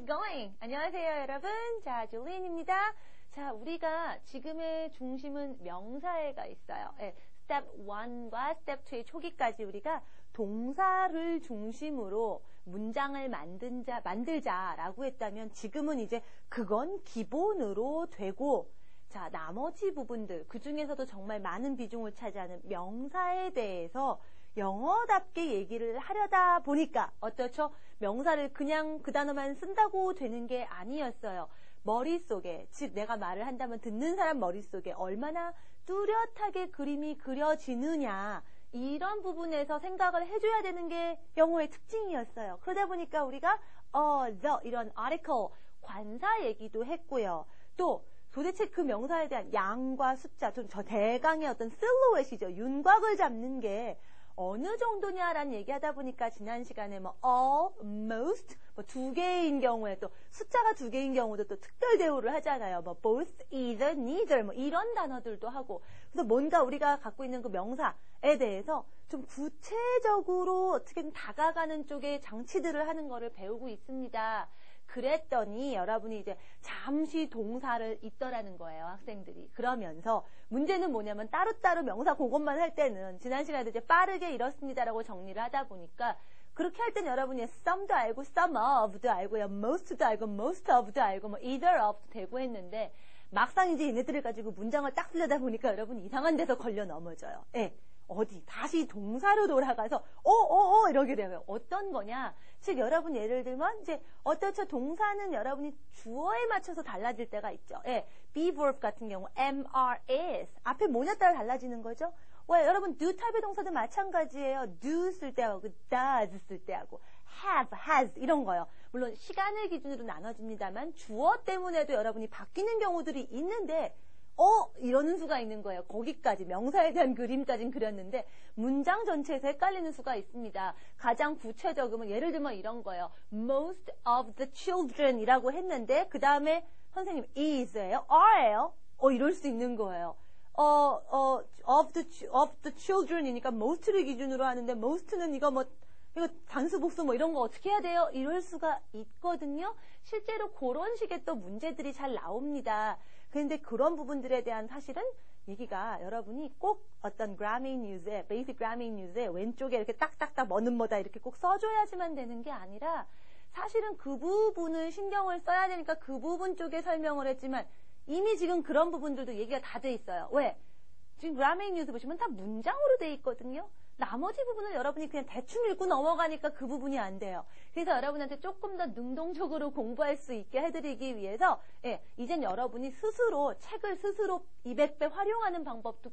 going. 안녕하세요, 여러분. 자, 줄리엔입니다. 자, 우리가 지금의 중심은 명사에가 있어요. 네, 스텝 1과 스텝 2의 초기까지 우리가 동사를 중심으로 문장을 만들자라고 했다면 지금은 이제 그건 기본으로 되고 자, 나머지 부분들, 그 중에서도 정말 많은 비중을 차지하는 명사에 대해서 영어답게 얘기를 하려다 보니까 어떻죠? 명사를 그냥 그 단어만 쓴다고 되는 게 아니었어요. 머릿속에, 즉 내가 말을 한다면 듣는 사람 머릿속에 얼마나 뚜렷하게 그림이 그려지느냐 이런 부분에서 생각을 해줘야 되는 게 영어의 특징이었어요. 그러다 보니까 우리가 the 이런 article, 관사 얘기도 했고요. 또 도대체 그 명사에 대한 양과 숫자, 좀 저 대강의 어떤 실루엣이죠. 윤곽을 잡는 게 어느 정도냐라는 얘기하다 보니까 지난 시간에 뭐 all, most, 뭐 두 개인 경우에 또 숫자가 두 개인 경우도 또 특별 대우를 하잖아요. 뭐 both, either, neither 뭐 이런 단어들도 하고 그래서 뭔가 우리가 갖고 있는 그 명사에 대해서 좀 구체적으로 어떻게든 다가가는 쪽의 장치들을 하는 거를 배우고 있습니다. 그랬더니 여러분이 이제 잠시 동사를 잊더라는 거예요, 학생들이. 그러면서 문제는 뭐냐면 따로따로 명사 그것만 할 때는 지난 시간에도 이제 빠르게 이렇습니다라고 정리를 하다 보니까 그렇게 할 땐 여러분이 some도 알고 some of도 알고요, most도 알고 most of도 알고 뭐 either of도 되고 했는데 막상 이제 얘네들을 가지고 문장을 딱 쓰려다 보니까 여러분이 이상한 데서 걸려 넘어져요. 예. 어디 다시 동사로 돌아가서 이러게 돼요. 어떤 거냐? 즉 여러분 예를 들면 이제 어떻죠? 동사는 여러분이 주어에 맞춰서 달라질 때가 있죠. 예, be verb 같은 경우 MRS 앞에 뭐냐 따라 달라지는 거죠. 왜 여러분 do 타입의 동사도 마찬가지예요. do 쓸 때하고 does 쓸 때하고 have, has 이런 거요. 물론 시간을 기준으로 나눠집니다만 주어 때문에도 여러분이 바뀌는 경우들이 있는데 이러는 수가 있는 거예요. 거기까지 명사에 대한 그림까지는 그렸는데 문장 전체에서 헷갈리는 수가 있습니다. 가장 구체적으면 예를 들면 이런 거예요. Most of the children 이라고 했는데 그 다음에 선생님 is예요? are예요? 이럴 수 있는 거예요. of the children이니까 most를 기준으로 하는데 most는 이거 단수 복수 뭐 이런 거 어떻게 해야 돼요? 이럴 수가 있거든요. 실제로 그런 식의 또 문제들이 잘 나옵니다. 그런데 그런 부분들에 대한 사실은 얘기가 여러분이 꼭 어떤 Grammy News에, Basic Grammy News에 왼쪽에 이렇게 딱딱딱 뭐는 뭐다 이렇게 꼭 써줘야지만 되는 게 아니라 사실은 그 부분을 신경을 써야 되니까 그 부분 쪽에 설명을 했지만 이미 지금 그런 부분들도 얘기가 다 돼 있어요. 왜? 지금 Grammy News 보시면 다 문장으로 돼 있거든요. 나머지 부분은 여러분이 그냥 대충 읽고 넘어가니까 그 부분이 안 돼요. 그래서 여러분한테 조금 더 능동적으로 공부할 수 있게 해드리기 위해서 이젠 여러분이 스스로 책을 스스로 200배 활용하는 방법도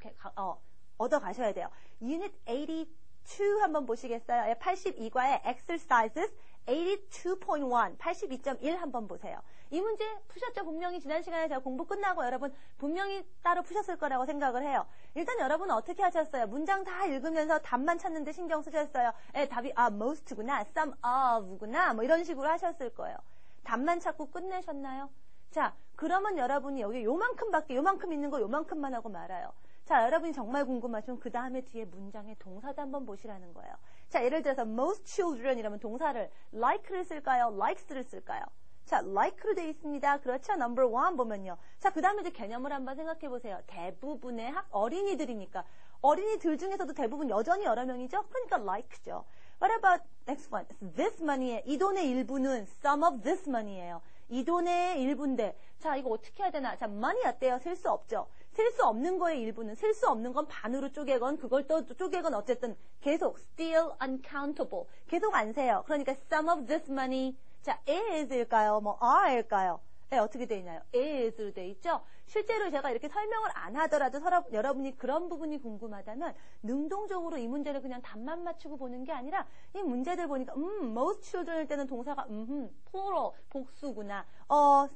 얻어가셔야 돼요. Unit 82 한번 보시겠어요? 82과의 Exercises 82.1, 82.1 한번 보세요. 이 문제 푸셨죠? 분명히 지난 시간에 제가 공부 끝나고 여러분 분명히 따로 푸셨을 거라고 생각을 해요. 일단 여러분 어떻게 하셨어요? 문장 다 읽으면서 답만 찾는데 신경 쓰셨어요. 답이 most구나, some of구나 뭐 이런 식으로 하셨을 거예요. 답만 찾고 끝내셨나요? 자, 그러면 여러분이 여기 요만큼 있는 거 요만큼만 하고 말아요. 자, 여러분이 정말 궁금하시면 그 다음에 뒤에 문장의 동사도 한번 보시라는 거예요. 자, 예를 들어서 most children 이라면 동사를 like를 쓸까요? likes를 쓸까요? 자, like로 되어 있습니다. 그렇죠? number 1 보면요. 자, 그 다음에 이제 개념을 한번 생각해 보세요. 대부분의 어린이들이니까 어린이들 중에서도 대부분 여전히 여러 명이죠? 그러니까 like죠. What about next one? This money의 이 돈의 일부는 some of this money예요. 이 돈의 일부인데 자, 이거 어떻게 해야 되나? 자, money 어때요? 셀 수 없죠. 셀 수 없는 거의 일부는 셀 수 없는 건 반으로 쪼개건 그걸 또 쪼개건 어쨌든 계속 still uncountable. 계속 안 세요. 그러니까 some of this money 자, is일까요? 뭐 are일까요? 어떻게 되어 있나요? is로 되어 있죠? 실제로 제가 이렇게 설명을 안 하더라도 여러분이 그런 부분이 궁금하다면 능동적으로 이 문제를 그냥 답만 맞추고 보는 게 아니라 이 문제들 보니까 most children일 때는 동사가 plural, 복수구나.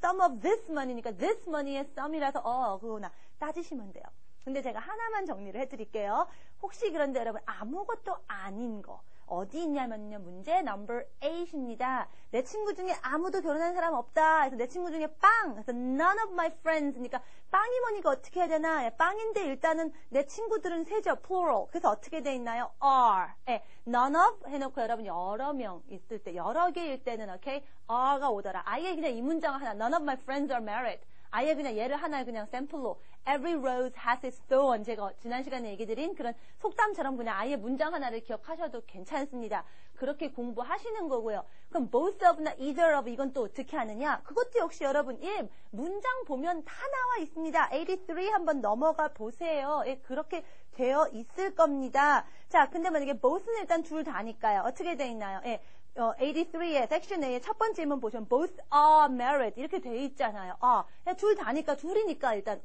some of this money니까 this money의 some이라서 그거구나. 따지시면 돼요. 근데 제가 하나만 정리를 해드릴게요. 혹시 그런데 여러분 아무것도 아닌 거 어디 있냐면요. 문제 number 8입니다. 내 친구 중에 아무도 결혼한 사람 없다. 그래서 내 친구 중에 빵. 그래서 none of my friends. 그러니까 빵이 뭐니까 어떻게 해야 되나? 빵인데 일단은 내 친구들은 세죠. plural. 그래서 어떻게 돼 있나요? are. none of 해놓고 여러분 여러 명 있을 때 여러 개일 때는 오케이? are가 오더라. 아예 그냥 이 문장 하나. none of my friends are married. 아예 그냥 얘를 하나 그냥 샘플로 every rose has its thorn 제가 지난 시간에 얘기 드린 그런 속담처럼 그냥 아예 문장 하나를 기억하셔도 괜찮습니다. 그렇게 공부하시는 거고요. 그럼 both of나 either of 이건 또 어떻게 하느냐? 그것도 역시 여러분 문장 보면 다 나와 있습니다. 83 한번 넘어가 보세요. 그렇게 되어 있을 겁니다. 자, 근데 만약에 both는 일단 둘 다니까요. 어떻게 돼 있나요? 83의 섹션 A의 첫 번째 질문 보시면 both are married 이렇게 돼 있잖아요. 둘 다니까 둘이니까 일단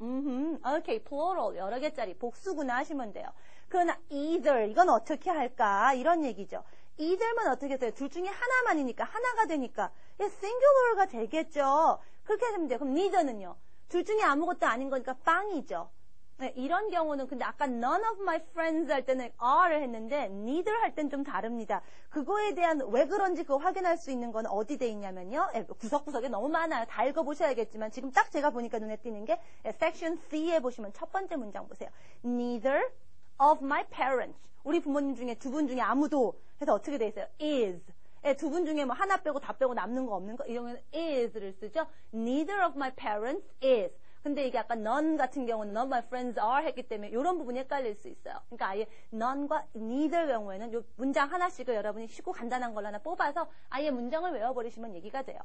okay, plural 여러 개짜리 복수구나 하시면 돼요. 그러나 either 이건 어떻게 할까 이런 얘기죠. either만 어떻게 해서요? 둘 중에 하나만이니까 하나가 되니까 singular가 되겠죠. 그렇게 하시면 돼요. 그럼 neither는요? 둘 중에 아무것도 아닌 거니까 빵이죠. 네, 이런 경우는 근데 아까 none of my friends 할 때는 are를 했는데 neither 할 땐 좀 다릅니다. 그거에 대한 왜 그런지 그거 확인할 수 있는 건 어디 돼 있냐면요. 구석구석에 너무 많아요. 다 읽어보셔야겠지만 지금 딱 제가 보니까 눈에 띄는 게 section C에 보시면 첫 번째 문장 보세요. Neither of my parents. 우리 부모님 중에 두 분 중에 아무도 해서 어떻게 돼 있어요? is. 두 분 중에 뭐 하나 빼고 다 빼고 남는 거 없는 거 이런 경우는 is를 쓰죠. Neither of my parents is. 근데 이게 아까 none 같은 경우는 none of my friends are 했기 때문에 이런 부분이 헷갈릴 수 있어요. 그러니까 아예 none과 neither 경우에는 요 문장 하나씩을 여러분이 쉽고 간단한 걸로 하나 뽑아서 아예 문장을 외워버리시면 얘기가 돼요.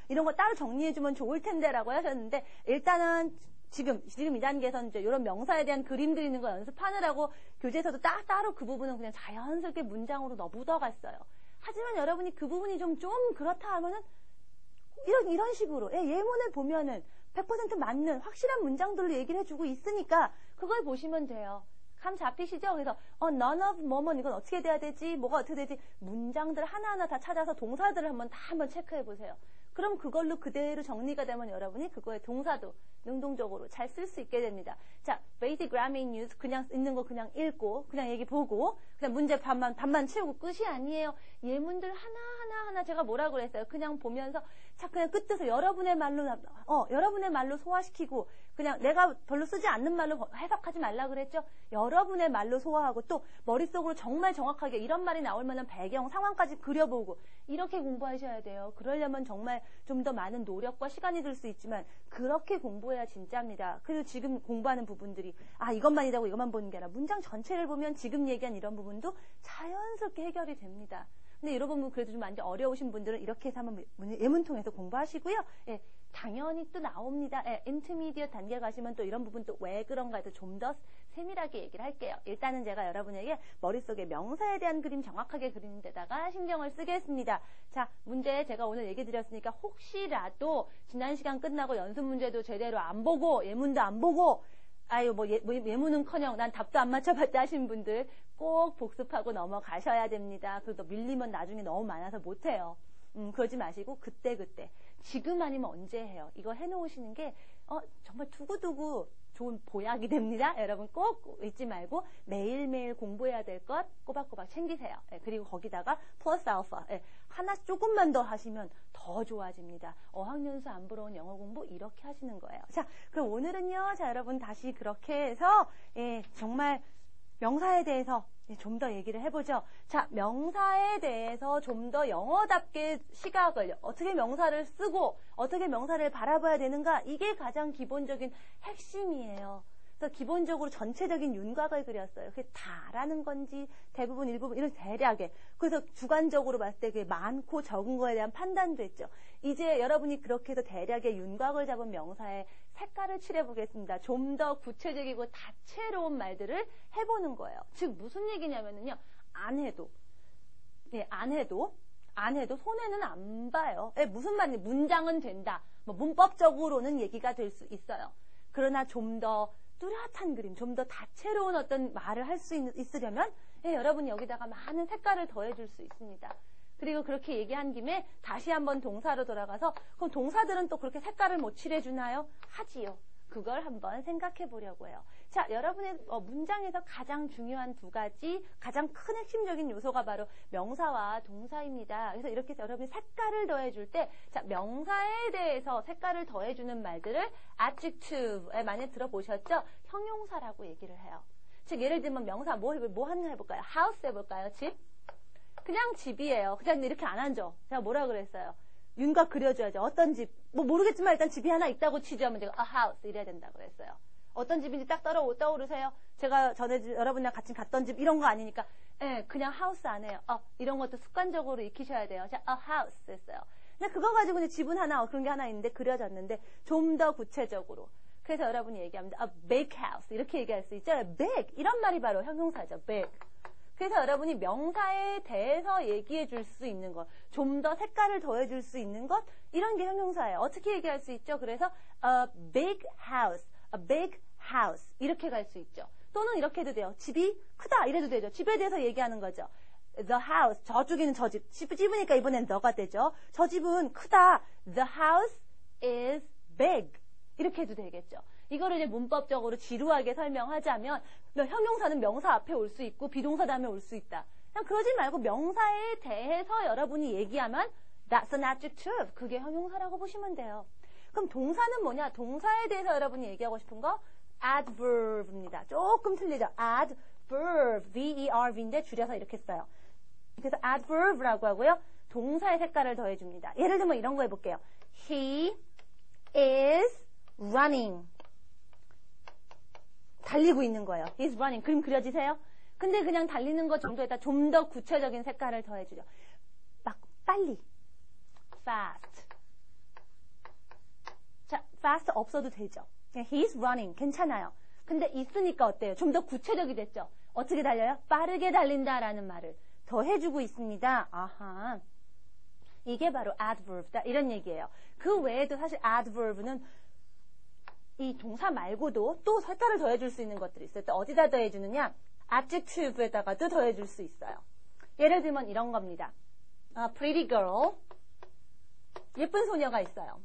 이런 거 따로 정리해주면 좋을 텐데라고 하셨는데 일단은 지금 이 단계에서는 이제 이런 명사에 대한 그림 그리는 거 연습하느라고 교재에서도 따로 그 부분은 그냥 자연스럽게 문장으로 묻어갔어요. 하지만 여러분이 그 부분이 좀 그렇다 하면은 이런 식으로 예문을 보면은 100% 맞는 확실한 문장들로 얘기를 해주고 있으니까 그걸 보시면 돼요. 감 잡히시죠? 그래서 none of 뭐뭐 이건 어떻게 돼야 되지? 뭐가 어떻게 되지? 문장들 하나하나 다 찾아서 동사들을 한번 체크해 보세요. 그럼 그걸로 그대로 정리가 되면 여러분이 그거의 동사도 능동적으로 잘 쓸 수 있게 됩니다. 자, basic grammar news 그냥 있는 거 그냥 읽고 그냥 얘기 보고 그냥 문제 반만 채우고 끝이 아니에요. 예문들 하나 제가 뭐라 그랬어요? 그냥 보면서 그냥 끝에서 여러분의 말로 소화시키고 그냥 내가 별로 쓰지 않는 말로 해석하지 말라 그랬죠? 여러분의 말로 소화하고 또 머릿속으로 정말 정확하게 이런 말이 나올 만한 배경 상황까지 그려보고 이렇게 공부하셔야 돼요. 그러려면 정말 좀 더 많은 노력과 시간이 들 수 있지만 그렇게 공부해야 진짜입니다. 그래서 지금 공부하는 부분들이 이것만이라고 이것만 보는 게 아니라 문장 전체를 보면 지금 얘기한 이런 부분도 자연스럽게 해결이 됩니다. 근데 이런 부분 그래도 좀 완전 어려우신 분들은 이렇게 해서 한번 예문 통해서 공부하시고요. 당연히 또 나옵니다. 인터미디어 단계 가시면 또 이런 부분 또 왜 그런가 해서 좀 더 세밀하게 얘기를 할게요. 일단은 제가 여러분에게 머릿속에 명사에 대한 그림 정확하게 그리는 데다가 신경을 쓰겠습니다. 자, 문제 제가 오늘 얘기 드렸으니까 혹시라도 지난 시간 끝나고 연습 문제도 제대로 안 보고 예문도 안 보고 예문은커녕 난 답도 안 맞춰봤다 하신 분들 꼭 복습하고 넘어가셔야 됩니다. 그래도 밀리면 나중에 너무 많아서 못해요. 그러지 마시고 그때 지금 아니면 언제 해요. 이거 해놓으시는 게 정말 두고두고 좋은 보약이 됩니다. 여러분 꼭 잊지 말고 매일매일 공부해야 될 것 꼬박꼬박 챙기세요. 그리고 거기다가 플러스 알파 하나 조금만 더 하시면 더 좋아집니다. 어학연수 안 부러운 영어 공부 이렇게 하시는 거예요. 자, 그럼 오늘은요. 자, 여러분 다시 그렇게 해서 정말 명사에 대해서 좀 더 얘기를 해보죠. 자, 명사에 대해서 좀 더 영어답게 시각을 어떻게 명사를 쓰고 어떻게 명사를 바라봐야 되는가 이게 가장 기본적인 핵심이에요. 그래서 기본적으로 전체적인 윤곽을 그렸어요. 그게 다라는 건지 대부분 일부분 이런 대략에 그래서 주관적으로 봤을 때 그게 많고 적은 거에 대한 판단도 했죠. 이제 여러분이 그렇게 해서 대략의 윤곽을 잡은 명사에 색깔을 칠해보겠습니다. 좀 더 구체적이고 다채로운 말들을 해보는 거예요. 즉 무슨 얘기냐면요. 안 해도 손해는 안 봐요. 무슨 말인지 문장은 된다. 문법적으로는 얘기가 될 수 있어요. 그러나 좀 더 뚜렷한 그림, 좀 더 다채로운 어떤 말을 할 수 있으려면 여러분이 여기다가 많은 색깔을 더해줄 수 있습니다. 그리고 그렇게 얘기한 김에 다시 한번 동사로 돌아가서 그럼 동사들은 또 그렇게 색깔을 못 칠해주나요? 하지요. 그걸 한번 생각해 보려고 해요. 자, 여러분의 문장에서 가장 중요한 두 가지, 가장 큰 핵심적인 요소가 바로 명사와 동사입니다. 그래서 이렇게 해서 여러분이 색깔을 더해줄 때, 자, 명사에 대해서 색깔을 더해주는 말들을 adjective에 많이 들어보셨죠? 형용사라고 얘기를 해요. 즉, 예를 들면 명사 뭐 하나 해볼까요? house 해볼까요? 집? 그냥 집이에요. 그냥 이렇게 안 앉아. 제가 뭐라 그랬어요? 윤곽 그려줘야죠. 어떤 집? 뭐 모르겠지만 일단 집이 하나 있다고 치자면 제가 a house 이래야 된다고 그랬어요. 어떤 집인지 딱 떠오르세요? 제가 전에 여러분이랑 같이 갔던 집 이런 거 아니니까 예, 그냥 하우스 안 해요. 이런 것도 습관적으로 익히셔야 돼요. 자, a house 했어요. 근데 그거 가지고 이제 집은 하나 그런 게 하나 있는데 그려졌는데 좀 더 구체적으로. 그래서 여러분이 얘기합니다. a big house 이렇게 얘기할 수 있죠. big 이런 말이 바로 형용사죠. big. 그래서 여러분이 명사에 대해서 얘기해 줄 수 있는 것, 좀 더 색깔을 더해 줄 수 있는 것 이런 게 형용사예요. 어떻게 얘기할 수 있죠? 그래서 a big house. a big house 이렇게 갈 수 있죠. 또는 이렇게 해도 돼요. 집이 크다 이래도 되죠. 집에 대해서 얘기하는 거죠. The house 저쪽에는 저 집. 집이니까 이번엔 너가 되죠. 저 집은 크다. The house is big 이렇게 해도 되겠죠. 이거를 이제 문법적으로 지루하게 설명하자면 형용사는 명사 앞에 올 수 있고 비동사 다음에 올 수 있다. 그냥 그러지 말고 명사에 대해서 여러분이 얘기하면 that's an adjective. 그게 형용사라고 보시면 돼요. 그럼 동사는 뭐냐? 동사에 대해서 여러분이 얘기하고 싶은 거 adverb입니다. 조금 틀리죠? adverb, V-E-R-V인데 줄여서 이렇게 써요. 그래서 adverb라고 하고요. 동사의 색깔을 더해줍니다. 예를 들면 이런 거 해볼게요. He is running. 달리고 있는 거예요. He's running. 그림 그려지세요? 근데 그냥 달리는 거 정도에다 좀 더 구체적인 색깔을 더해주죠. 막 빨리. fast. 자, fast 없어도 되죠. He's running. 괜찮아요. 근데 있으니까 어때요? 좀 더 구체적이 됐죠. 어떻게 달려요? 빠르게 달린다라는 말을 더해주고 있습니다. 아하. 이게 바로 adverb다. 이런 얘기예요. 그 외에도 사실 adverb는 이 동사 말고도 또 색깔을 더해줄 수 있는 것들이 있어요. 또 어디다 더해주느냐? adjective에다가도 더해줄 수 있어요. 예를 들면 이런 겁니다. pretty girl. 예쁜 소녀가 있어요.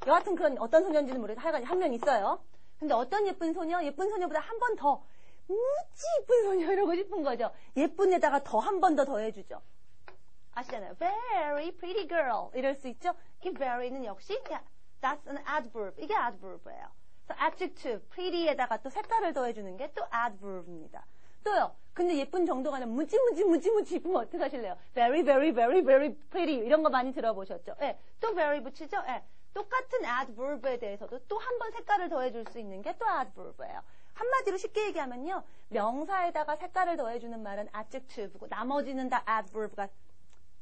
여하튼 그건 어떤 소녀인지는 모르겠어요. 하여간 한 명 있어요. 근데 어떤 예쁜 소녀? 예쁜 소녀보다 한 번 더 무지 예쁜 소녀 이러고 싶은 거죠. 예쁜에다가 더 한 번 더 더해주죠. 아시잖아요. Very pretty girl 이럴 수 있죠. 이 very는 역시 that's an adverb. 이게 adverb예요. 그래서 adjective, pretty에다가 또 색깔을 더해주는 게 또 adverb입니다. 또요. 근데 예쁜 정도가 아니라 무지 예쁘면 어떡하실래요? Very pretty 이런 거 많이 들어보셨죠? 예. 또 very 붙이죠? 예. 똑같은 adverb에 대해서도 또 한 번 색깔을 더해줄 수 있는 게 또 adverb예요. 한마디로 쉽게 얘기하면요. 명사에다가 색깔을 더해주는 말은 adjective고 나머지는 다 adverb가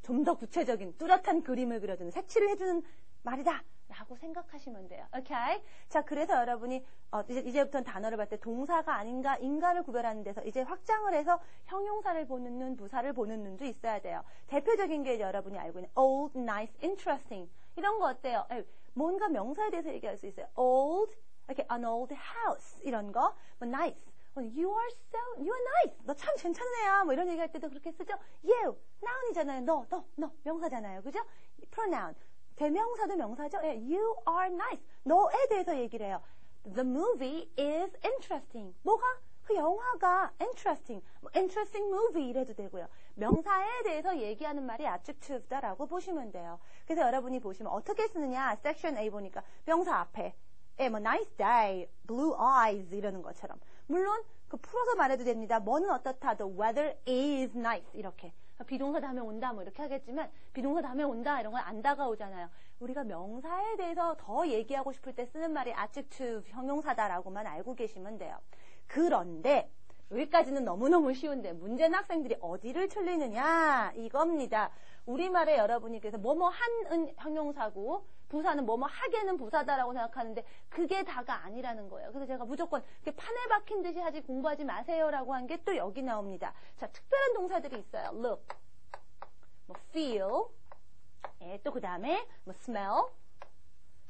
좀 더 구체적인 뚜렷한 그림을 그려주는 색칠을 해주는 말이다 라고 생각하시면 돼요. 오케이? 자, 그래서 여러분이 이제부터는 단어를 봤을 때 동사가 아닌가 인가를 구별하는 데서 이제 확장을 해서 형용사를 보는 눈, 부사를 보는 눈도 있어야 돼요. 대표적인 게 이제 여러분이 알고 있는 old, nice, interesting 이런 거 어때요? 뭔가 명사에 대해서 얘기할 수 있어요. old, 이렇게 an old house 이런 거, 뭐 nice, you are nice. 너 참 괜찮은 애야. 뭐 이런 얘기할 때도 그렇게 쓰죠. you, noun이잖아요. 너 명사잖아요. 그죠? pronoun, 대명사도 명사죠. you are nice. 너에 대해서 얘기를 해요. The movie is interesting. 뭐가? 그 영화가 interesting. interesting movie 이래도 되고요. 명사에 대해서 얘기하는 말이 adjective다라고 보시면 돼요. 그래서 여러분이 보시면 어떻게 쓰느냐. section A 보니까 명사 앞에 뭐 nice day, blue eyes 이러는 것처럼. 물론 그 풀어서 말해도 됩니다. 뭐는 어떻다. The weather is nice 이렇게. 비동사 다음에 온다 뭐 이렇게 하겠지만 비동사 다음에 온다 이런 건 안 다가오잖아요. 우리가 명사에 대해서 더 얘기하고 싶을 때 쓰는 말이 adjective 형용사다라고만 알고 계시면 돼요. 그런데 여기까지는 너무너무 쉬운데 문제는 학생들이 어디를 틀리느냐 이겁니다. 우리말에 여러분이 그래서 뭐뭐 한은 형용사고 부사는 뭐뭐 하게는 부사다라고 생각하는데 그게 다가 아니라는 거예요. 그래서 제가 무조건 판에 박힌 듯이 하지 공부하지 마세요라고 한 게 또 여기 나옵니다. 자, 특별한 동사들이 있어요. look, 뭐 feel, 또 그 다음에 뭐 smell,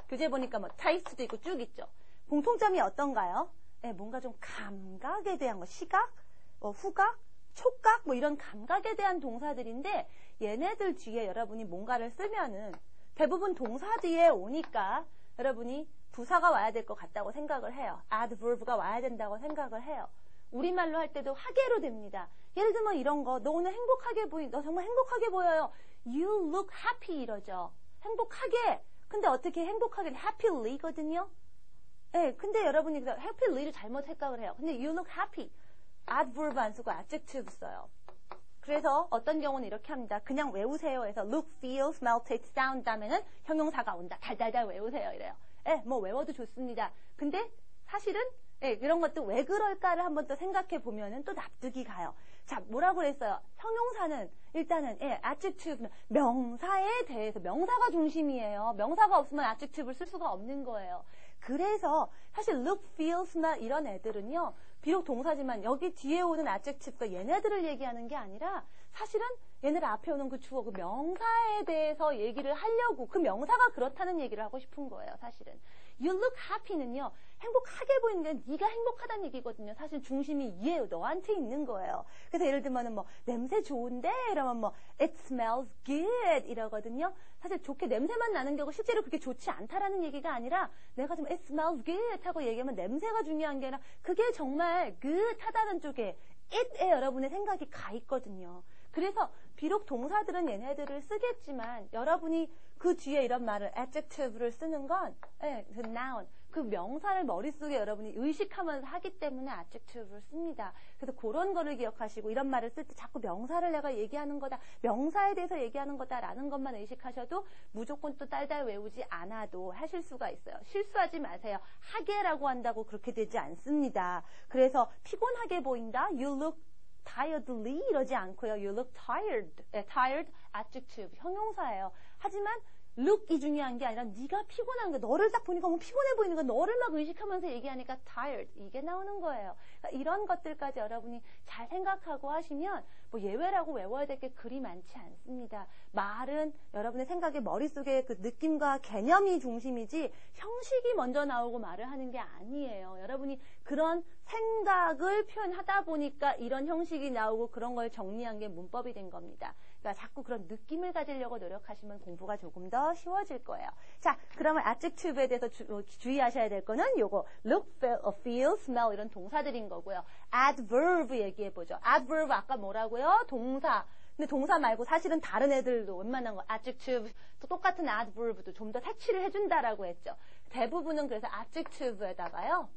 교재 보니까 뭐 taste도 있고 쭉 있죠. 공통점이 어떤가요? 뭔가 좀 감각에 대한 거, 시각, 후각, 촉각 뭐 이런 감각에 대한 동사들인데 얘네들 뒤에 여러분이 뭔가를 쓰면은 대부분 동사 뒤에 오니까 여러분이 부사가 와야 될 것 같다고 생각을 해요. adverb가 와야 된다고 생각을 해요. 우리말로 할 때도 하게로 됩니다. 예를 들면 이런 거, 너 오늘 행복하게 너 정말 행복하게 보여요. You look happy 이러죠. 행복하게. 근데 어떻게 행복하게 happyly거든요. 네, 근데 여러분이 happyly를 잘못 생각을 해요. 근데 you look happy. adverb 안 쓰고 adjective 써요. 그래서 어떤 경우는 이렇게 합니다. 그냥 외우세요 해서 look, feel, smell, taste, sound 다음에는 형용사가 온다. 달달달 외우세요 이래요. 예, 뭐 외워도 좋습니다. 근데 사실은 예, 이런 것도 왜 그럴까를 한번 또 생각해 보면은 또 납득이 가요. 자, 뭐라고 그랬어요? 형용사는 일단은 예, adjective 명사에 대해서 명사가 중심이에요. 명사가 없으면 adjective를 쓸 수가 없는 거예요. 그래서 사실 look, feel, smell 이런 애들은요. 비록 동사지만 여기 뒤에 오는 adjective가 얘네들을 얘기하는 게 아니라 사실은 얘네들 앞에 오는 그 주어, 그 명사에 대해서 얘기를 하려고 그 명사가 그렇다는 얘기를 하고 싶은 거예요. 사실은. You look happy는요. 행복하게 보이는 게 네가 행복하다는 얘기거든요. 사실 중심이 얘 너한테 있는 거예요. 그래서 예를 들면은 뭐 냄새 좋은데 이러면 뭐 it smells good 이러거든요. 사실 좋게 냄새만 나는 경우 실제로 그게 좋지 않다라는 얘기가 아니라 내가 좀 it smells good 하고 얘기하면 냄새가 중요한 게 아니라 그게 정말 good 하다는 쪽에 it에 여러분의 생각이 가 있거든요. 그래서 비록 동사들은 얘네들을 쓰겠지만 여러분이 그 뒤에 이런 말을 adjective를 쓰는 건 예, 그 noun, 그 명사를 머릿속에 여러분이 의식하면서 하기 때문에 adjective를 씁니다. 그래서 그런 거를 기억하시고 이런 말을 쓸 때 자꾸 명사를 내가 얘기하는 거다, 명사에 대해서 얘기하는 거다라는 것만 의식하셔도 무조건 또 딸딸 외우지 않아도 하실 수가 있어요. 실수하지 마세요. 하게라고 한다고 그렇게 되지 않습니다. 그래서 피곤하게 보인다, you look tiredly 이러지 않고요. You look tired. tired adjective 형용사예요. 하지만 look이 중요한 게 아니라 네가 피곤한 거, 너를 딱 보니까 뭐 피곤해 보이는 거, 너를 막 의식하면서 얘기하니까 tired 이게 나오는 거예요. 그러니까 이런 것들까지 여러분이 잘 생각하고 하시면 뭐 예외라고 외워야 될 게 그리 많지 않습니다. 말은 여러분의 생각에 머릿속에 그 느낌과 개념이 중심이지 형식이 먼저 나오고 말을 하는 게 아니에요. 여러분이 그런 생각을 표현하다 보니까 이런 형식이 나오고 그런 걸 정리한 게 문법이 된 겁니다. 그러니까 자꾸 그런 느낌을 가지려고 노력하시면 공부가 조금 더 쉬워질 거예요. 자, 그러면 adjective에 대해서 주의하셔야 될 거는 요거 look, feel, smell 이런 동사들인 거고요. adverb 얘기해보죠. adverb 아까 뭐라고요? 동사. 근데 동사 말고 사실은 다른 애들도 웬만한 거 adjective 또 똑같은 adverb도 좀 더 색칠을 해준다라고 했죠. 대부분은 그래서 adjective에다가요.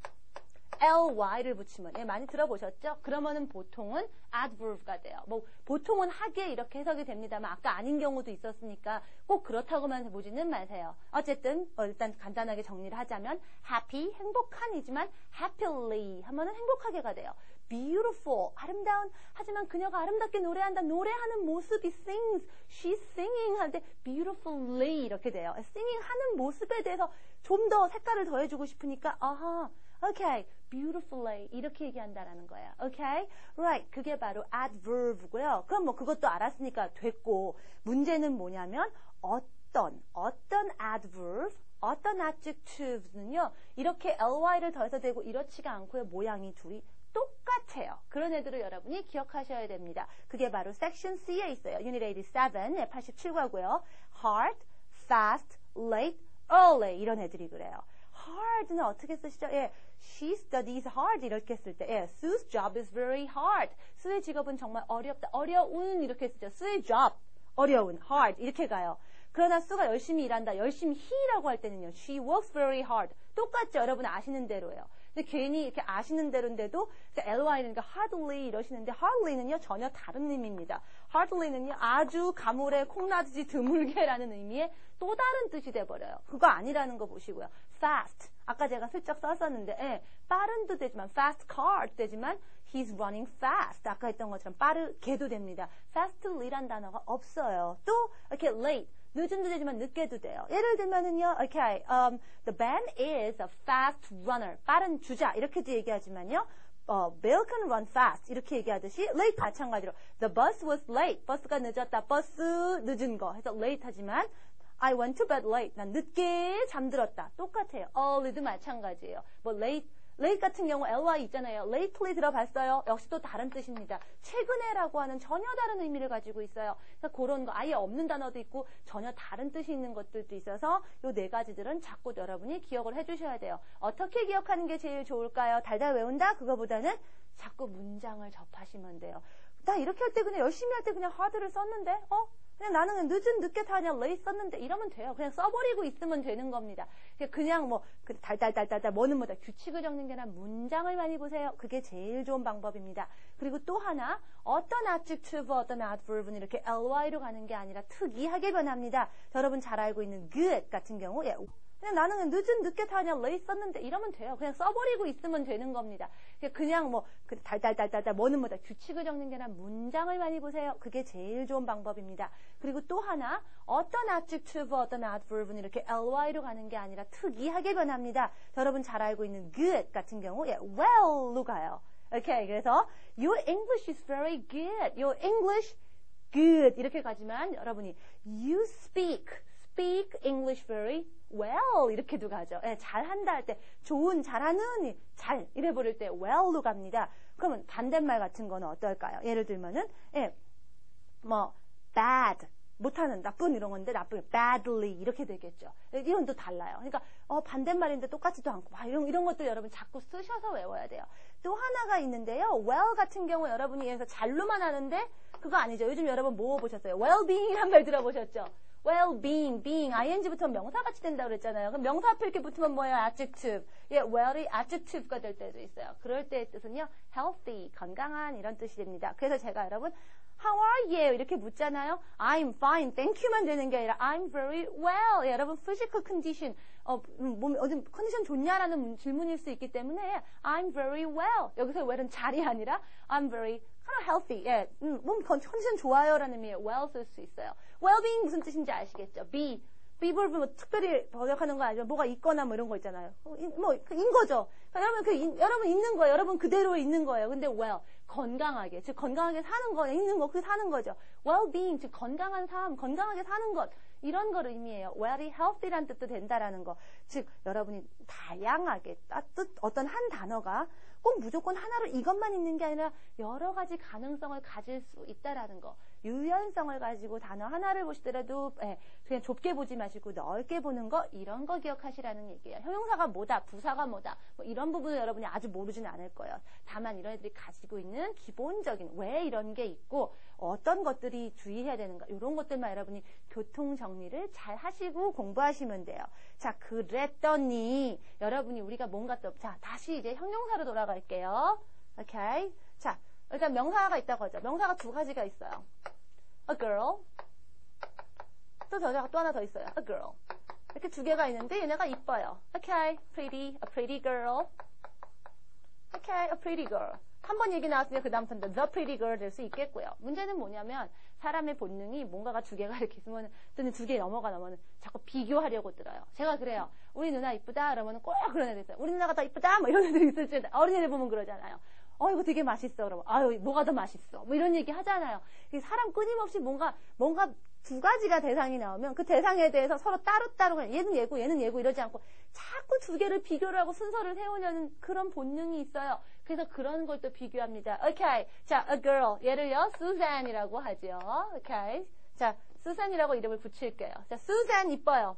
ly를 붙이면 예, 많이 들어보셨죠? 그러면은 보통은 adverb가 돼요. 뭐 보통은 하게 이렇게 해석이 됩니다만 아까 아닌 경우도 있었으니까 꼭 그렇다고만 보지는 마세요. 어쨌든 일단 간단하게 정리를 하자면 happy 행복한이지만 happily 하면은 행복하게가 돼요. beautiful 아름다운 하지만 그녀가 아름답게 노래한다 노래하는 모습이 sings she's singing 하는데 beautifully 이렇게 돼요. singing 하는 모습에 대해서 좀 더 색깔을 더해주고 싶으니까 아하 okay, beautifully 이렇게 얘기한다라는 거예요. Okay, right. 그게 바로 adverb고요. 그럼 뭐 그것도 알았으니까 됐고 문제는 뭐냐면 어떤 adverb, 어떤 adjectives는요 이렇게 ly를 더해서 되고 이렇지가 않고요 모양이 둘이 똑같아요. 그런 애들을 여러분이 기억하셔야 됩니다. 그게 바로 섹션 C에 있어요. Unit 87, 87과고요. hard, fast, late, early 이런 애들이 그래요. hard는 어떻게 쓰시죠? 예, she studies hard 이렇게 쓸 때, 예, Sue's job is very hard. 수의 직업은 정말 어렵다, 어려운 이렇게 쓰죠. 수의 job, 어려운, hard 이렇게 가요. 그러나 수가 열심히 일한다, 열심히 he라고 할 때는요, she works very hard. 똑같죠? 여러분 아시는 대로예요. 근데 괜히 이렇게 아시는 대로인데도 ly는 hardly 이러시는데 hardly는요 전혀 다른 의미입니다. hardly는요 아주 가물에 콩나듯이 드물게라는 의미의 또 다른 뜻이 돼버려요. 그거 아니라는 거 보시고요. fast 아까 제가 슬쩍 썼었는데 예, 빠른도 되지만 fast car 되지만 he's running fast 아까 했던 것처럼 빠르게도 됩니다. fastly란 단어가 없어요. 또 이렇게 late 늦은도 되지만 늦게도 돼요. 예를 들면은요, okay, the band is a fast runner. 빠른 주자. 이렇게도 얘기하지만요, Bill can run fast. 이렇게 얘기하듯이, late 마찬가지로. The bus was late. 버스가 늦었다. 버스 늦은 거. 해서 late 하지만, I went to bed late. 난 늦게 잠들었다. 똑같아요. early도 마찬가지예요. 뭐 late, late 같은 경우 ly 있잖아요. lately 들어봤어요? 역시 또 다른 뜻입니다. 최근에라고 하는 전혀 다른 의미를 가지고 있어요. 그러니까 그런 거 아예 없는 단어도 있고 전혀 다른 뜻이 있는 것들도 있어서 요 네 가지들은 자꾸 여러분이 기억을 해주셔야 돼요. 어떻게 기억하는 게 제일 좋을까요? 달달 외운다? 그거보다는 자꾸 문장을 접하시면 돼요. 나 이렇게 할 때 그냥 열심히 할 때 그냥 hard를 썼는데 그냥 나는 늦게 타냐 late 썼는데 이러면 돼요. 그냥 써버리고 있으면 되는 겁니다. 그냥 뭐 달달달달달 뭐는 뭐다 규칙을 적는 게 아니라 문장을 많이 보세요. 그게 제일 좋은 방법입니다. 그리고 또 하나 어떤 adjective 어떤 adverb은 이렇게 ly로 가는 게 아니라 특이하게 변합니다. 여러분 잘 알고 있는 good 같은 경우 그냥 나는 늦게 타냐 late 썼는데 이러면 돼요. 그냥 써버리고 있으면 되는 겁니다. 그냥 뭐 달달달달달 뭐는 뭐다 규칙을 적는 게 아니라 문장을 많이 보세요. 그게 제일 좋은 방법입니다. 그리고 또 하나 어떤 adjective 어떤 adverb은 이렇게 ly로 가는 게 아니라 특이하게 변합니다. 여러분 잘 알고 있는 good 같은 경우 well로 가요. 오케이, 그래서 your English is very good. Your English good 이렇게 가지만 여러분이 you speak English very well 이렇게도 가죠. 잘한다 할 때 좋은, 잘하는, 잘 이래 버릴 때 well로 갑니다. 그러면 반대말 같은 거는 어떨까요? 예를 들면은 bad 못하는, 나쁜 이런 건데 나쁜 badly 이렇게 되겠죠. 이건 또 달라요. 그러니까 반대말인데 똑같지도 않고 이런 것도 여러분 자꾸 쓰셔서 외워야 돼요. 또 하나가 있는데요. well 같은 경우 여러분이 여기서 잘로만 하는데 그거 아니죠. 요즘 여러분 뭐 보셨어요? well-being이란 말 들어보셨죠? well-being, being, ing부터 명사같이 된다고 그랬잖아요. 그럼 명사 앞에 이렇게 붙으면 뭐예요? adjective. well이 adjective가 될 때도 있어요. 그럴 때의 뜻은요, healthy, 건강한 이런 뜻이 됩니다. 그래서 제가 여러분, how are you? 이렇게 묻잖아요. I'm fine, thank you만 되는 게 아니라 I'm very well. 여러분, physical condition, 몸 어디 컨디션 좋냐라는 질문일 수 있기 때문에 I'm very well. 여기서 well은 잘이 아니라 I'm very healthy. 몸 컨디션 좋아요라는 의미의 well 쓸 수 있어요. well-being 무슨 뜻인지 아시겠죠? be verb 뭐 특별히 번역하는 거 아니죠? 뭐가 있거나 뭐 이런 거 있잖아요. 인 거죠. 그러니까 여러분 있는 거예요. 여러분 그대로 있는 거예요. 근데 well 건강하게, 즉 건강하게 사는 거, 있는 거, 그 사는 거죠. well-being 즉 건강한 삶, 건강하게 사는 것. 이런 걸 의미해요. very healthy란 뜻도 된다라는 거. 즉 여러분이 다양하게 어떤 한 단어가 꼭 무조건 하나로 이것만 있는 게 아니라 여러 가지 가능성을 가질 수 있다라는 거. 유연성을 가지고 단어 하나를 보시더라도 그냥 좁게 보지 마시고 넓게 보는 거, 이런 거 기억하시라는 얘기예요. 형용사가 뭐다, 부사가 뭐다, 뭐 이런 부분은 여러분이 아주 모르진 않을 거예요. 다만 이런 애들이 가지고 있는 기본적인 왜 이런 게 있고 어떤 것들이 주의해야 되는가, 이런 것들만 여러분이 교통 정리를 잘 하시고 공부하시면 돼요. 자, 그랬더니 여러분이 우리가 뭔가 자, 다시 이제 형용사로 돌아갈게요. 오케이. 자, 일단 명사가 있다고 하죠. 명사가 두 가지가 있어요. A girl. 또 하나 더 있어요. A girl. 이렇게 두 개가 있는데 얘네가 이뻐요. Okay, pretty, a pretty girl. Okay, a pretty girl. 한 번 얘기 나왔으니까 그 다음부터는 the pretty girl 될 수 있겠고요. 문제는 뭐냐면 사람의 본능이 뭔가가 두 개가 이렇게 있으면 또는 두 개 넘어가면 자꾸 비교하려고 들어요. 제가 그래요. 우리 누나 이쁘다 그러면 꼭 그런 애들 있어요. 우리 누나가 더 이쁘다 뭐 이런 애들 있을 때 어린애들 보면 그러잖아요. 이거 되게 맛있어. 그러면 아유 뭐가 더 맛있어. 뭐 이런 얘기 하잖아요. 사람 끊임없이 뭔가 두 가지가 대상이 나오면 그 대상에 대해서 서로 따로따로 그냥 얘는 얘고 이러지 않고 자꾸 두 개를 비교를 하고 순서를 세우려는 그런 본능이 있어요. 그래서 그런 걸 또 비교합니다. Okay. 자, a girl. 얘를요, Susan이라고 하죠. Okay. 자, Susan이라고 이름을 붙일게요. 자, Susan 이뻐요.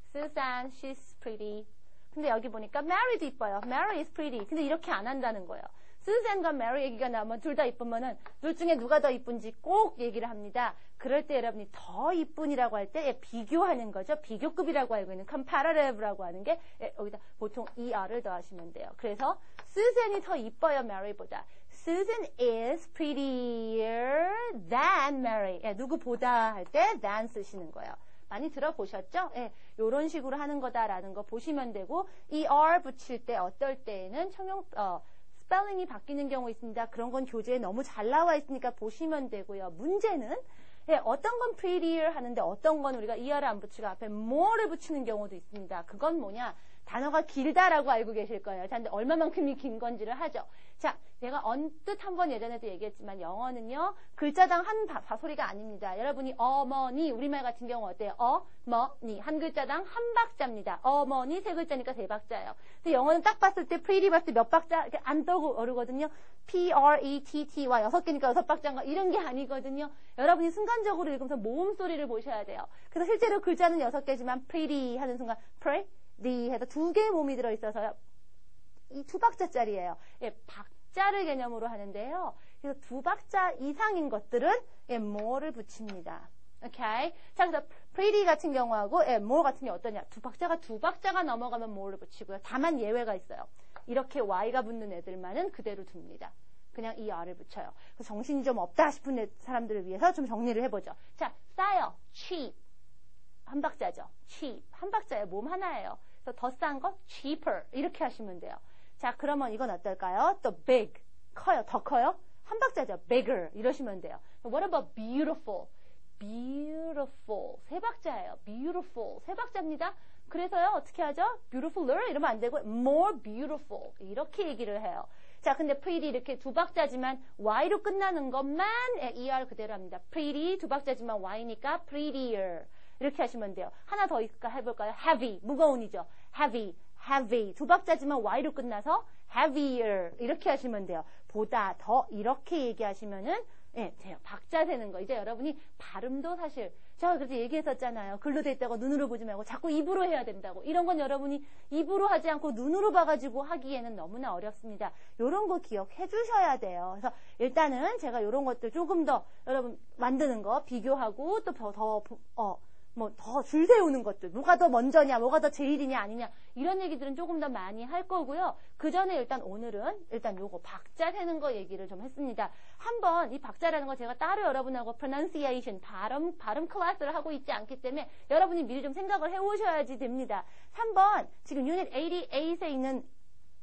Susan, she's pretty. 근데 여기 보니까 Mary도 이뻐요. Mary is pretty. 근데 이렇게 안 한다는 거예요. Susan과 Mary 얘기가 나오면 둘 다 이쁘면은 둘 중에 누가 더 이쁜지 꼭 얘기를 합니다. 그럴 때 여러분이 더 이쁜이라고 할 때 비교하는 거죠. 비교급이라고 알고 있는 comparative라고 하는 게 여기다 보통 er를 더하시면 돼요. 그래서 Susan이 더 이뻐요, Mary보다. Susan is prettier than Mary. 누구보다 할 때 than 쓰시는 거예요. 많이 들어보셨죠? 요런 식으로 하는 거다라는 거 보시면 되고 er 붙일 때 어떨 때에는 스펠링이 바뀌는 경우 있습니다. 그런 건 교재에 너무 잘 나와 있으니까 보시면 되고요. 문제는 어떤 건 prettier 하는데 어떤 건 우리가 er를 안 붙이고 앞에 more를 붙이는 경우도 있습니다. 그건 뭐냐? 단어가 길다라고 알고 계실 거예요. 자, 근데 얼마만큼이 긴 건지를 하죠. 자, 내가 언뜻 한번 예전에도 얘기했지만 영어는요, 글자당 한 소리가 아닙니다. 여러분이 어머니, 우리말 같은 경우 어때요? 어머니. 한 글자당 한 박자입니다. 어머니 세 글자니까 세 박자예요. 근데 영어는 딱 봤을 때, pretty 봤을 때 몇 박자 이렇게 안 떠오르거든요. P-R-E-T-T와 6개니까 6박자인가 이런 게 아니거든요. 여러분이 순간적으로 읽으면서 모음 소리를 보셔야 돼요. 그래서 실제로 글자는 6개지만 pretty 하는 순간 pretty 해서 2개의 모음이 들어있어서요. 이 2박자짜리예요. 예, 박자를 개념으로 하는데요. 그래서 2박자 이상인 것들은 예, more를 붙입니다. 오케이. 자, 그래서 pretty 같은 경우하고 예, more 같은 게 어떠냐? 2박자가 넘어가면 more를 붙이고요. 다만 예외가 있어요. 이렇게 y가 붙는 애들만은 그대로 둡니다. 그냥 이 r을 붙여요. 그래서 정신이 좀 없다 싶은 사람들을 위해서 좀 정리를 해보죠. 자, 싸요. cheap. 한 박자죠. cheap. 한 박자예요. 모음 하나예요. 그래서 더 싼 거 cheaper. 이렇게 하시면 돼요. 자, 그러면 이건 어떨까요? 또 big. 커요. 더 커요? 한 박자죠. bigger. 이러시면 돼요. What about beautiful? beautiful. 세 박자예요. beautiful. 세 박자입니다. 그래서요, 어떻게 하죠? beautifuler? 이러면 안 되고, more beautiful. 이렇게 얘기를 해요. 자, 근데 pretty 이렇게 2박자지만 y로 끝나는 것만 er 그대로 합니다. pretty 2박자지만 y니까 prettier. 이렇게 하시면 돼요. 하나 더 해볼까요? heavy. 무거운이죠. heavy. 2박자지만 y로 끝나서 heavier. 이렇게 하시면 돼요. 보다 더 이렇게 얘기하시면은 예, 돼요. 박자 세는 거. 이제 여러분이 발음도 사실 제가 그래서 얘기했었잖아요. 글로 돼 있다고 눈으로 보지 말고 자꾸 입으로 해야 된다고. 이런 건 여러분이 입으로 하지 않고 눈으로 봐가지고 하기에는 너무나 어렵습니다. 이런 거 기억해 주셔야 돼요. 그래서 일단은 제가 이런 것들 조금 더 여러분 만드는 거 비교하고 또 더 줄 세우는 것들, 뭐가 더 먼저냐, 뭐가 더 제일이냐, 아니냐, 이런 얘기들은 조금 더 많이 할 거고요. 그 전에 오늘은 요거 박자 세는 거 얘기를 좀 했습니다. 한번 이 박자라는 거 제가 따로 여러분하고 pronunciation, 발음 클래스를 하고 있지 않기 때문에 여러분이 미리 좀 생각을 해 오셔야지 됩니다. 3번, 지금 유닛 88에 있는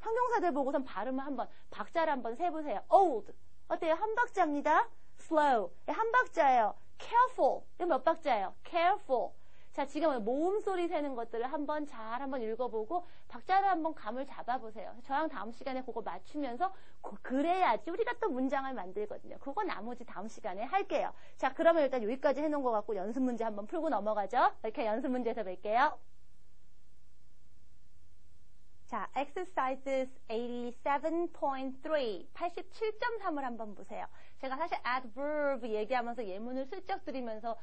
형용사들 보고선 발음을 박자를 한번 세보세요. old. 어때요? 한 박자입니다. slow. 한 박자예요. careful. 이거 몇 박자예요? careful. 자, 지금 모음 소리 세는 것들을 한번 읽어보고 박자를 한번 감을 잡아보세요. 저랑 다음 시간에 그거 맞추면서 그래야지 우리가 또 문장을 만들거든요. 그거 나머지 다음 시간에 할게요. 자, 그러면 일단 여기까지 해놓은 것 같고 연습 문제 한번 풀고 넘어가죠. 이렇게 연습 문제에서 뵐게요. 자, exercises 87.3, 87.3을 한번 보세요. 제가 사실 adverb 얘기하면서 예문을 슬쩍 드리면서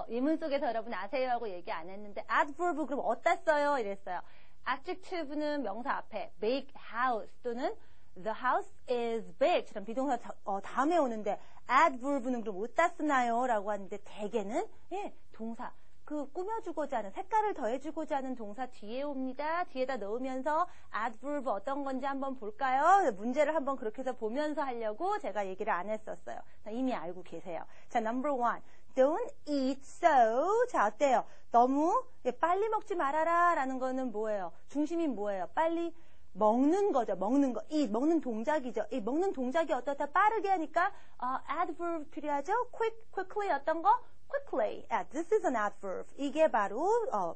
예문 속에서 여러분 아세요 하고 얘기 안 했는데 adverb 그럼 어디다 써요? 이랬어요. adjective는 명사 앞에 big house 또는 the house is big처럼 비동사 다음에 오는데 adverb는 그럼 어디다 쓰나요? 라고 하는데 대개는 동사 꾸며주고자 하는, 색깔을 더해주고자 하는 동사 뒤에 옵니다. 뒤에다 넣으면서 adverb 어떤 건지 한번 볼까요? 문제를 한번 그렇게 해서 보면서 하려고 제가 얘기를 안 했었어요. 이미 알고 계세요. 자, number 1. Don't eat so. 자, 어때요? 너무 빨리 먹지 말아라 라는 거는 뭐예요? 중심이 뭐예요? 빨리 먹는 거죠. 먹는 거. eat, 먹는 동작이죠. 이 먹는 동작이 어떻다 빠르게 하니까 adverb 필요하죠? quickly 어떤 거? quickly. This is an adverb. 이게 바로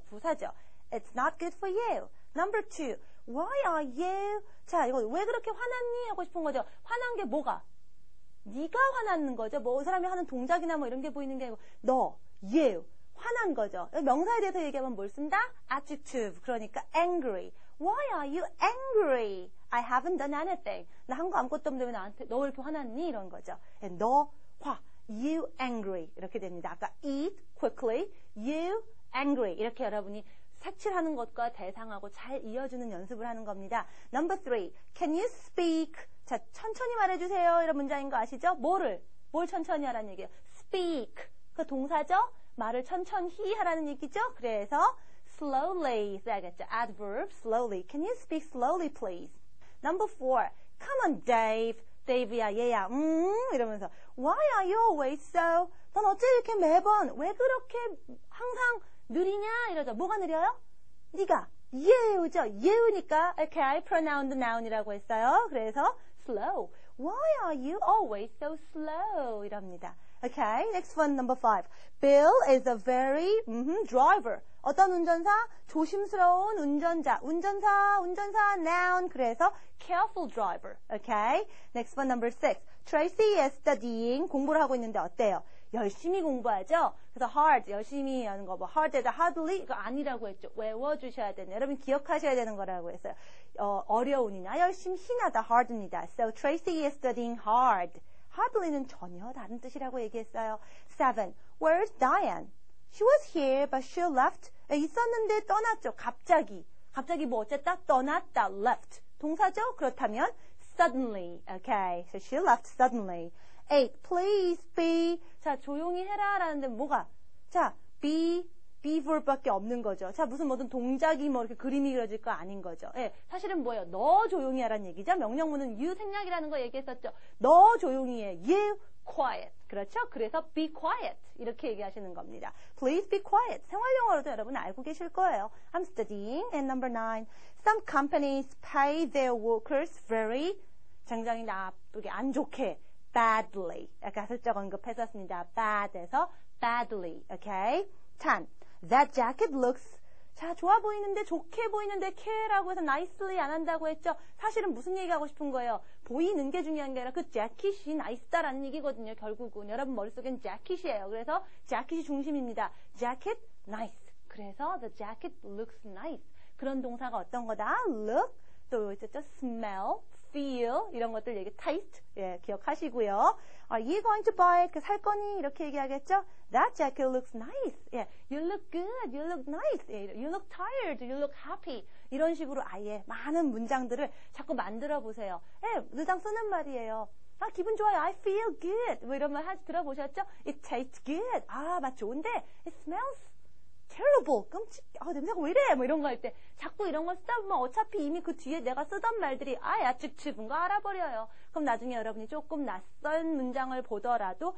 부사죠. It's not good for you. Number 2. Why are you? 자, 이거 왜 그렇게 화났니? 하고 싶은 거죠. 화난 게 뭐가? 네가 화나는 거죠. 뭐 사람이 하는 동작이나 뭐 이런 게 보이는 게 아니고 너, you. 화난 거죠. 명사에 대해서 얘기하면 뭘 쓴다? adjective. 그러니까 angry. Why are you angry? I haven't done anything. 나 한 거 아무것도 없는데 왜 나한테 너 왜 이렇게 화났니? 이런 거죠. 너 화. You angry 이렇게 됩니다. 아까 eat quickly, you angry 이렇게 여러분이 색칠하는 것과 대상하고 잘 이어주는 연습을 하는 겁니다. Number 3, can you speak? 자, 천천히 말해주세요. 이런 문장인 거 아시죠? 뭘 천천히 하라는 얘기예요. Speak 그 동사죠? 말을 천천히 하라는 얘기죠? 그래서 slowly 써야겠죠. Adverb slowly. Can you speak slowly, please? Number 4, come on, Dave. 데이브야, 얘야, 이러면서 Why are you always so? 넌 어째 이렇게 매번 왜 그렇게 항상 느리냐? 이러죠. 뭐가 느려요? 네가 예우죠. 예우니까 okay, pronounced noun이라고 했어요. 그래서 slow. Why are you always so slow? 이럽니다. Okay, next one, number 5. Bill is a very driver. 어떤 운전사? 조심스러운 운전자. 운전사, noun. 그래서 careful driver. Okay? Next one, number 6. Tracy is studying. 공부를 하고 있는데 어때요? 열심히 공부하죠? 그래서 hard, 열심히 하는 거, 뭐 hard에다 hardly, 이거 아니라고 했죠. 외워주셔야 되는, 여러분 기억하셔야 되는 거라고 했어요. 어려운이나 열심히 하다, hard입니다. So Tracy is studying hard. hardly는 전혀 다른 뜻이라고 얘기했어요. 7. Where's Diane? She was here, but she left. 있었는데 떠났죠. 갑자기 뭐 어쨌다? 떠났다, left. 동사죠? 그렇다면 suddenly. Okay, so she left suddenly. 8. Please be. 자, 조용히 해라 라는데 뭐가? 자, be verb 밖에 없는 거죠. 자, 무슨 동작이 뭐 이렇게 그림이 그려질 거 아닌 거죠. 예, 사실은 뭐예요? 너 조용히 하라는 얘기죠. 명령문은 you 생략이라는 거 얘기했었죠. 너 조용히 해. You quiet. 그렇죠? 그래서 be quiet. 이렇게 얘기하시는 겁니다. Please be quiet. 생활용어로도 여러분 알고 계실 거예요. I'm studying. And number 9. Some companies pay their workers very 굉장히 나쁘게, 안 좋게. badly. 아까 슬쩍 언급했었습니다. bad에서 badly. Okay? 10. That jacket looks. 자, 좋아 보이는데, 좋게 보이는데, care라고 해서 nicely 안 한다고 했죠? 사실은 무슨 얘기하고 싶은 거예요? 보이는 게 중요한 게 아니라 그 재킷이 나이스다라는 얘기거든요, 결국은. 여러분 머릿속엔 재킷이에요. 그래서 재킷이 중심입니다. jacket, nice. 그래서 the jacket looks nice. 그런 동사가 어떤 거다? look, 또 있었죠? smell, feel, 이런 것들 얘기, taste, 예, 기억하시고요. Are you going to buy? 살 거니? 이렇게 얘기하겠죠? That jacket looks nice. 예, you look good, you look nice. 예, you look tired, you look happy. 이런 식으로 아예 많은 문장들을 자꾸 만들어 보세요. 예, 늘상 쓰는 말이에요. 아, 기분 좋아요. I feel good. 뭐 이런 말 들어보셨죠? It tastes good. 아, 맛 좋은데, it smells terrible. 끔찍. 아, 냄새가 왜 이래? 뭐 이런 거 할 때 자꾸 이런 거 쓰다 보면 어차피 이미 그 뒤에 내가 쓰던 말들이 야측측은 거 알아버려요. 그럼 나중에 여러분이 조금 낯선 문장을 보더라도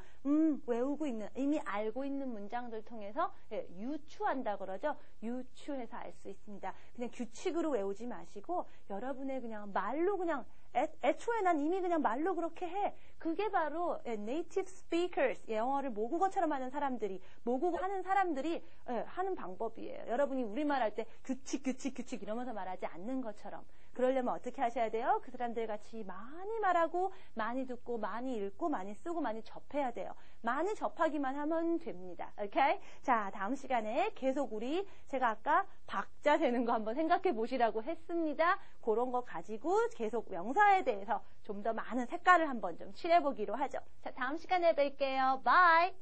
외우고 있는, 이미 알고 있는 문장들 통해서 유추한다 그러죠. 유추해서 알 수 있습니다. 그냥 규칙으로 외우지 마시고 여러분의 그냥 말로 그냥 애초에 난 이미 그냥 말로 그렇게 해. 그게 바로 native speakers, 영어를 모국어처럼 하는 사람들이, 모국어 하는 사람들이 하는 방법이에요. 여러분이 우리말 할 때 규칙 이러면서 말하지 않는 것처럼. 그러려면 어떻게 하셔야 돼요? 그 사람들 같이 많이 말하고, 많이 듣고, 많이 읽고, 많이 쓰고, 많이 접해야 돼요. 많이 접하기만 하면 됩니다. 오케이? 자, 다음 시간에 계속 제가 아까 박자 세는 거 한번 생각해 보시라고 했습니다. 그런 거 가지고 계속 명사에 대해서 좀 더 많은 색깔을 한번 좀 칠해보기로 하죠. 자, 다음 시간에 뵐게요. 바이!